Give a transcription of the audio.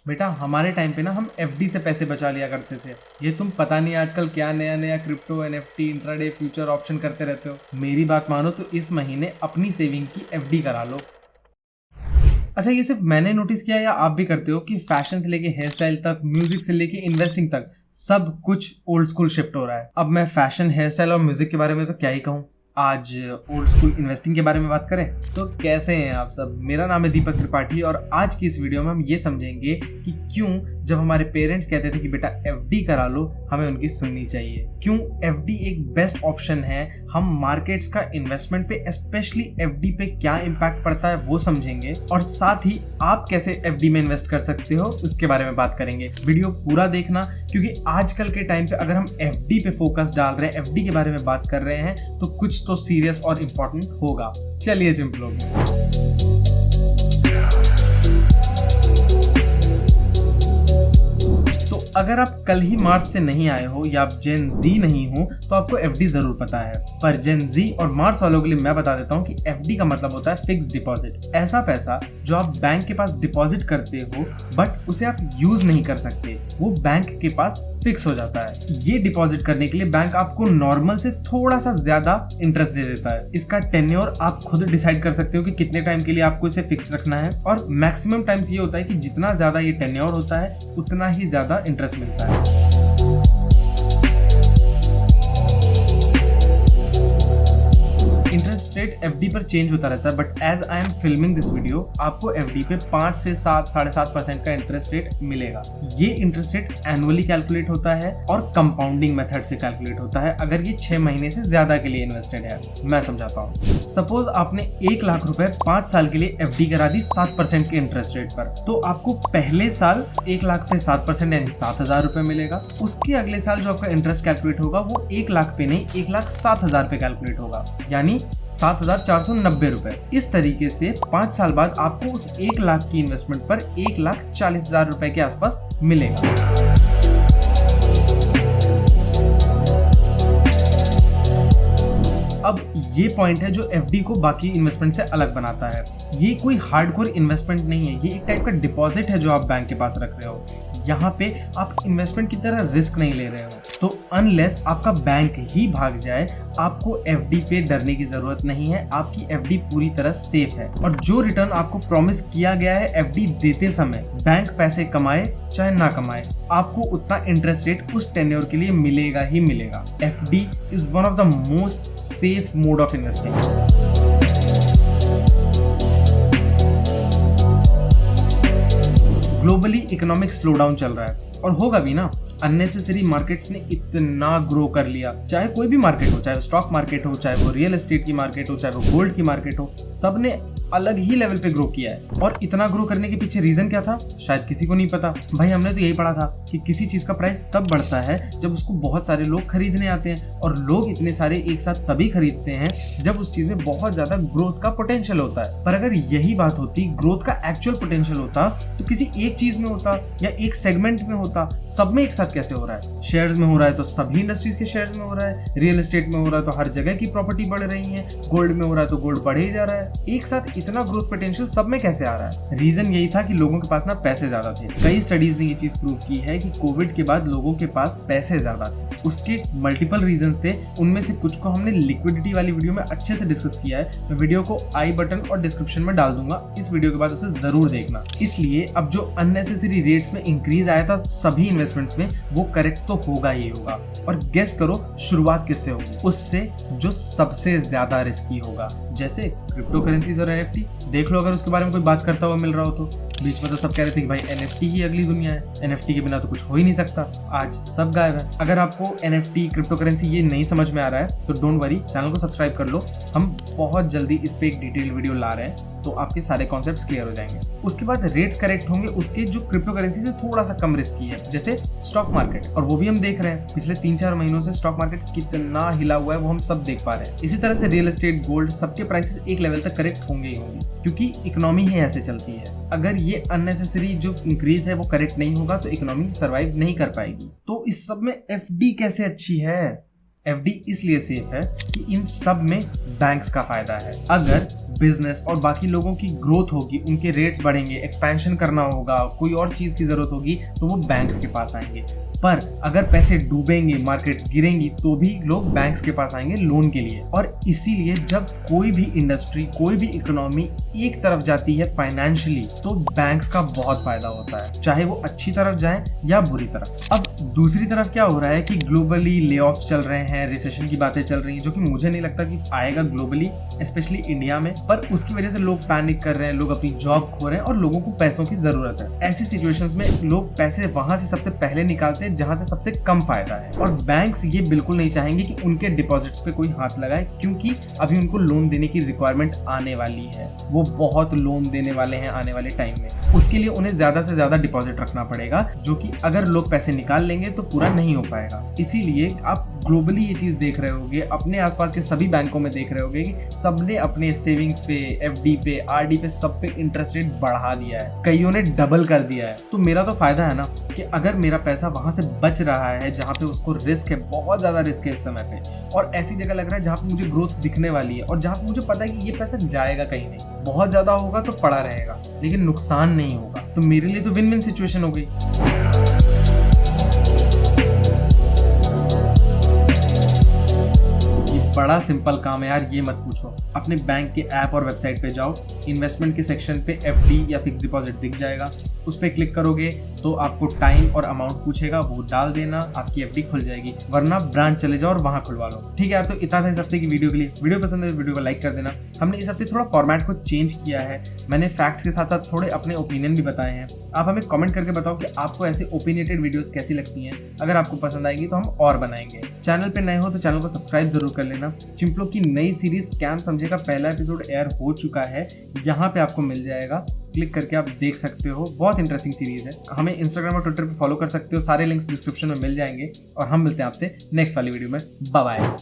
बेटा हमारे टाइम पे ना हम एफडी से पैसे बचा लिया करते थे। ये तुम पता नहीं आजकल क्या नया नया crypto, NFT, intraday, future option करते रहते हो। मेरी बात मानो तो इस महीने अपनी सेविंग की एफडी करा लो। अच्छा, ये सिर्फ मैंने नोटिस किया या आप भी करते हो कि फैशन से लेके हेयर स्टाइल तक, म्यूजिक से लेके इन्वेस्टिंग तक सब कुछ ओल्ड स्कूल शिफ्ट हो रहा है। अब मैं फैशन, हेयर स्टाइल और म्यूजिक के बारे में तो क्या ही कहूँ, आज ओल्ड स्कूल इन्वेस्टिंग के बारे में बात करें तो कैसे हैं आप सब। मेरा नाम है दीपक त्रिपाठी और आज की इस वीडियो में हम ये समझेंगे कि क्यों जब हमारे पेरेंट्स कहते थे कि बेटा एफडी करा लो, हमें उनकी सुननी चाहिए। क्यों एफडी एक बेस्ट ऑप्शन है। हम मार्केट्स का इन्वेस्टमेंट पे, स्पेशली एफडी पे क्या इम्पैक्ट पड़ता है वो समझेंगे और साथ ही आप कैसे एफडी में इन्वेस्ट कर सकते हो उसके बारे में बात करेंगे। वीडियो पूरा देखना, क्योंकि आजकल के टाइम पे अगर हम एफडी पे फोकस डाल रहे हैं, एफडी के बारे में बात कर रहे हैं, तो कुछ तो सीरियस और इम्पोर्टेंट होगा। चलिए चिंपलों अगर आप कल ही मार्स से नहीं आए हो या आप जेन जी नहीं हो तो आपको एफडी जरूर पता है, पर जेन जी और मार्स वालों के लिए मैं बता देता हूँ कि एफडी का मतलब होता है फिक्स डिपॉजिट। ऐसा पैसा जो आप बैंक के पास डिपॉजिट करते हो बट उसे आप यूज नहीं कर सकते, वो बैंक के पास फिक्स हो जाता है। ये डिपॉजिट करने के लिए बैंक आपको नॉर्मल से थोड़ा सा ज्यादा इंटरेस्ट दे देता है। इसका टेन्योर आप खुद डिसाइड कर सकते हो कि कितने टाइम के लिए आपको इसे फिक्स रखना है, और मैक्सिमम टाइम्स ये होता है कि जितना ज्यादा ये टेन्योर होता है उतना ही ज्यादा इंटरेस्ट मिलता है। इंटरेस्ट रेट एफडी पर चेंज होता रहता है, but as I am filming this video आपको एफडी पे 5 से 7.5% का इंटरेस्ट रेट मिलेगा। ये इंटरेस्ट रेट एनुअली कैलकुलेट होता है और कंपाउंडिंग मेथड से कैलकुलेट होता है अगर ये 6 महीने से ज्यादा के लिए इन्वेस्टेड है। मैं समझाता हूँ। सपोज आपने 1 लाख रुपए 5 साल के लिए एफडी करा दी 7% के इंटरेस्ट रेट पर, तो आपको पहले साल 1 लाख पे 7% यानी 7,000 रुपए मिलेगा। उसके अगले साल जो आपका इंटरेस्ट कैलकुलेट होगा वो 1 लाख पे नहीं 1,07,000 पे कैलकुलेट होगा, यानी 7,490 रुपए। इस तरीके से 5 साल बाद आपको उस 1 लाख की इन्वेस्टमेंट पर 1,40,000 रुपए के आसपास मिलेगा। अब ये पॉइंट है जो एफडी को बाकी इन्वेस्टमेंट से अलग बनाता है। ये कोई हार्डकोर इन्वेस्टमेंट नहीं है, ये एक टाइप का डिपॉजिट है जो आप बैंक के पास रख रहे हो। यहाँ पे आप इन्वेस्टमेंट की तरह रिस्क नहीं ले रहे हो, तो अनलेस आपका बैंक ही भाग जाए आपको एफडी पे डरने की जरूरत नहीं है। आपकी एफडी पूरी तरह सेफ है और जो रिटर्न आपको प्रॉमिस किया गया है एफडी देते समय, बैंक पैसे कमाए चाहे ना कमाए, आपको उतना इंटरेस्ट रेट उस टेन्योर के लिए मिलेगा ही मिलेगा। FD is one of the most safe mode of investing. Globally economic slowdown चल रहा है और होगा भी ना। अननेसेसरी मार्केट्स ने इतना ग्रो कर लिया, चाहे कोई भी मार्केट हो, चाहे स्टॉक मार्केट हो, चाहे वो रियल एस्टेट की मार्केट हो, चाहे वो गोल्ड की मार्केट हो, सब ने अलग ही लेवल पे ग्रो किया है। और इतना ग्रो करने के पीछे रीजन क्या था शायद किसी को नहीं पता। भाई हमने तो यही पढ़ा था कि किसी चीज का प्राइस तब बढ़ता है जब उसको बहुत सारे लोग खरीदने आते हैं, और लोग इतने सारे एक साथ तभी खरीदते हैं जब उस चीज में बहुत ज्यादा ग्रोथ का पोटेंशियल होता है। पर अगर यही बात होती, ग्रोथ का एक्चुअल पोटेंशियल होता, तो किसी एक चीज में होता या एक सेगमेंट में होता। सब में एक साथ कैसे हो रहा है? शेयर्स में हो रहा है तो सभी इंडस्ट्रीज के शेयर्स में हो रहा है, रियल एस्टेट में हो रहा है तो हर जगह की प्रॉपर्टी बढ़ रही है, गोल्ड में हो रहा है तो गोल्ड बढ़े ही जा रहा है। एक साथ इतना ग्रोथ पोटेंशियल सब में कैसे आ रहा है? रीजन यही था कि लोगों के पास ना पैसे ज्यादा थे। कई स्टडीज ने ये चीज प्रूव की है कि कोविड के बाद लोगों के पास पैसे ज्यादा थे। उसके मल्टीपल रीजंस थे, उनमें से कुछ को हमने लिक्विडिटी वाली वीडियो में अच्छे से डिस्कस किया है। मैं वीडियो को आई बटन और डिस्क्रिप्शन में डाल दूंगा, इस वीडियो के बाद उसे जरूर देखना। इसलिए अब जो अननेसेसरी रेट्स में इंक्रीज आया था सभी इन्वेस्टमेंट्स में, वो करेक्ट तो होगा ही होगा। और गेस करो शुरुआत किससे होगी? उससे जो सबसे ज्यादा रिस्की होगा, जैसे क्रिप्टो करेंसीज और एनएफटी। देख लो, अगर उसके बारे में कोई बात करता हुआ मिल रहा हो तो। बीच में तो सब कह रहे थे कि भाई एनएफटी ही अगली दुनिया है, एनएफटी के बिना तो कुछ हो ही नहीं सकता। आज सब गायब है। अगर आपको एनएफटी, क्रिप्टो करेंसी ये नहीं समझ में आ रहा है तो डोंट वरी, चैनल को सब्सक्राइब कर लो। हम बहुत जल्दी इस पे एक डिटेल वीडियो ला रहे हैं, तो आपके सारे कॉन्सेप्ट्स क्लियर हो जाएंगे। उसके बाद रेट्स करेक्ट होंगे उसके जो क्रिप्टो करेंसी से थोड़ा सा कम रिस्की है, जैसे स्टॉक मार्केट। और वो भी हम देख रहे हैं पिछले 3-4 महीनों से स्टॉक मार्केट कितना हिला हुआ है, वो हम सब देख पा रहे हैं। इसी तरह से रियल एस्टेट, गोल्ड, सबके प्राइसेस एक लेवल तक करेक्ट होंगे ही होंगे, क्योंकि इकोनॉमी ही ऐसे चलती है। अगर ये अननेसेसरी जो इंक्रीज है वो करेक्ट नहीं होगा तो इकोनॉमी सर्वाइव नहीं कर पाएगी। तो इस सब में एफडी कैसे अच्छी है? एफडी इसलिए सेफ है कि इन सब में बैंक्स का फायदा है। अगर बिजनेस और बाकी लोगों की ग्रोथ होगी, उनके रेट्स बढ़ेंगे, एक्सपेंशन करना होगा, कोई और चीज की जरूरत होगी तो वो बैंक्स के पास आएंगे। पर अगर पैसे डूबेंगे, मार्केट्स गिरेंगी, तो भी लोग बैंक्स के पास आएंगे लोन के लिए। और इसीलिए जब कोई भी इंडस्ट्री, कोई भी इकोनॉमी एक तरफ जाती है फाइनेंशियली, तो बैंक्स का बहुत फायदा होता है, चाहे वो अच्छी तरफ जाए या बुरी तरफ। अब दूसरी तरफ क्या हो रहा है कि ग्लोबली ले ऑफ चल रहे हैं, रिसेशन की बातें चल रही हैं, जो कि मुझे नहीं लगता कि आएगा ग्लोबली, स्पेशली इंडिया में। पर उसकी वजह से लोग पैनिक कर रहे हैं, लोग अपनी जॉब खो रहे हैं और लोगों को पैसों की जरूरत है। ऐसी सिचुएशंस में लोग पैसे वहां से सबसे पहले निकालते हैं जहां से सबसे कम फायदा है। और बैंक्स ये बिल्कुल नहीं चाहेंगे कि उनके डिपॉजिट्स पे कोई हाथ लगाए, क्योंकि अभी उनको लोन देने की रिक्वायरमेंट आने वाली है। वो बहुत लोन देने वाले हैं आने वाले टाइम में। उसके लिए उन्हें ज्यादा से ज्यादा डिपॉजिट रखना पड़ेगा, जो कि अगर लोग पैसे निकाल लेंगे तो पूरा नहीं हो पाएगा। इसीलिए आप ग्लोबली ये चीज देख रहे होगे, अपने आसपास के सभी बैंकों में देख रहे होगे कि सबने अपने सेविंग्स पे, एफडी पे, आरडी पे, सब पे इंटरेस्ट रेट बढ़ा दिया है, कईयों ने डबल कर दिया है। तो मेरा तो फायदा है ना कि अगर मेरा पैसा वहां से बच रहा है जहां पे उसको रिस्क है, बहुत ज्यादा रिस्क है इस समय पे, और ऐसी जगह लग रहा है जहां पे मुझे ग्रोथ दिखने वाली है और जहां पे मुझे पता है कि ये पैसा जाएगा कहीं नहीं, बहुत ज्यादा होगा तो पड़ा रहेगा लेकिन नुकसान नहीं होगा, तो मेरे लिए तो विन विन सिचुएशन हो गई। बड़ा सिंपल काम है यार, ये मत पूछो। अपने बैंक के ऐप और वेबसाइट पे जाओ, इन्वेस्टमेंट के सेक्शन पे एफडी या फिक्स डिपॉजिट दिख जाएगा, उस पर क्लिक करोगे तो आपको टाइम और अमाउंट पूछेगा, वो डाल देना, आपकी एफडी खुल जाएगी। वरना ब्रांच चले जाओ और वहां खुलवा लो। ठीक है यार, तो इतना था इस हफ्ते की वीडियो के लिए। वीडियो पसंद है तो वीडियो को लाइक कर देना। हमने इस हफ्ते थोड़ा फॉर्मेट को चेंज किया है, मैंने फैक्ट्स के साथ साथ थोड़े अपने ओपिनियन भी बताए हैं। आप हमें कमेंट करके बताओ कि आपको ऐसे ओपिनियटेड वीडियोस कैसी लगती हैं। अगर आपको पसंद आएगी तो हम और बनाएंगे। चैनल पे नए हो तो चैनल को सब्सक्राइब जरूर कर लेना। चिंपलो की नई सीरीज स्कैम समझे का पहला एपिसोड एयर हो चुका है, यहाँ पे आपको मिल जाएगा, क्लिक करके आप देख सकते हो। बहुत इंटरेस्टिंग सीरीज है। हमें इंस्टाग्राम और ट्विटर पे फॉलो कर सकते हो, सारे लिंक्स डिस्क्रिप्शन में मिल जाएंगे। और हम मिलते हैं आपसे नेक्स्ट वाली वीडियो में। Bye bye.